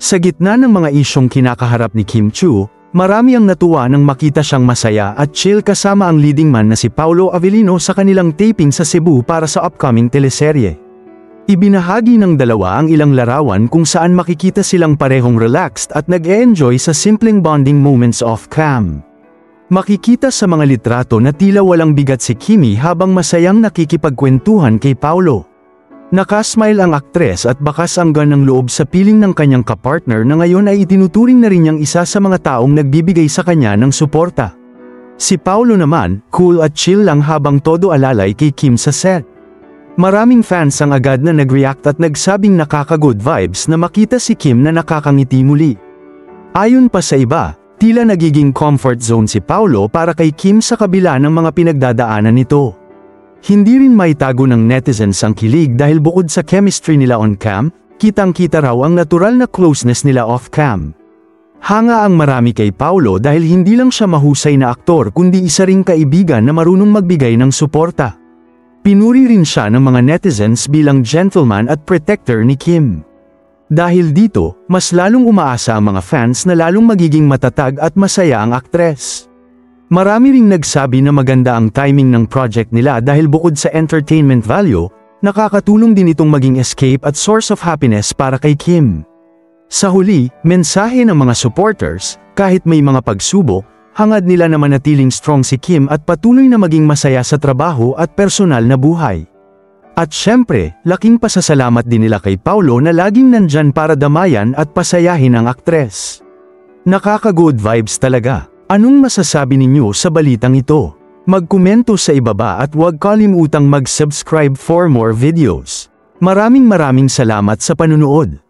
Sa gitna ng mga isyong kinakaharap ni Kim Chiu, marami ang natuwa nang makita siyang masaya at chill kasama ang leading man na si Paolo Avellino sa kanilang taping sa Cebu para sa upcoming teleserye. Ibinahagi ng dalawa ang ilang larawan kung saan makikita silang parehong relaxed at nag-e-enjoy sa simpleng bonding moments off-cam. Makikita sa mga litrato na tila walang bigat si Kimi habang masayang nakikipagkwentuhan kay Paolo. Nakasmile ang aktres at bakas ang ganang loob sa piling ng kanyang kapartner na ngayon ay itinuturing na rin niyang isa sa mga taong nagbibigay sa kanya ng suporta. Si Paolo naman, cool at chill lang habang todo alalay kay Kim sa set. Maraming fans ang agad na nag-react at nagsabing nakaka-good vibes na makita si Kim na nakakangiti muli. Ayon pa sa iba, tila nagiging comfort zone si Paolo para kay Kim sa kabila ng mga pinagdadaanan nito. Hindi rin maitago ng netizens ang kilig dahil bukod sa chemistry nila on-cam, kitang-kita raw ang natural na closeness nila off-cam. Hanga ang marami kay Paolo dahil hindi lang siya mahusay na aktor kundi isa ring kaibigan na marunong magbigay ng suporta. Pinuri rin siya ng mga netizens bilang gentleman at protector ni Kim. Dahil dito, mas lalong umaasa ang mga fans na lalong magiging matatag at masaya ang aktres. Marami ring nagsabi na maganda ang timing ng project nila dahil bukod sa entertainment value, nakakatulong din itong maging escape at source of happiness para kay Kim. Sa huli, mensahe ng mga supporters, kahit may mga pagsubok, hangad nila na manatiling strong si Kim at patuloy na maging masaya sa trabaho at personal na buhay. At syempre, laking pasasalamat din nila kay Paolo na laging nandyan para damayan at pasayahin ang aktres. Nakaka-good vibes talaga. Anong masasabi ninyo sa balitang ito? Magkomento sa ibaba at huwag kalimutang mag-subscribe for more videos. Maraming salamat sa panunood.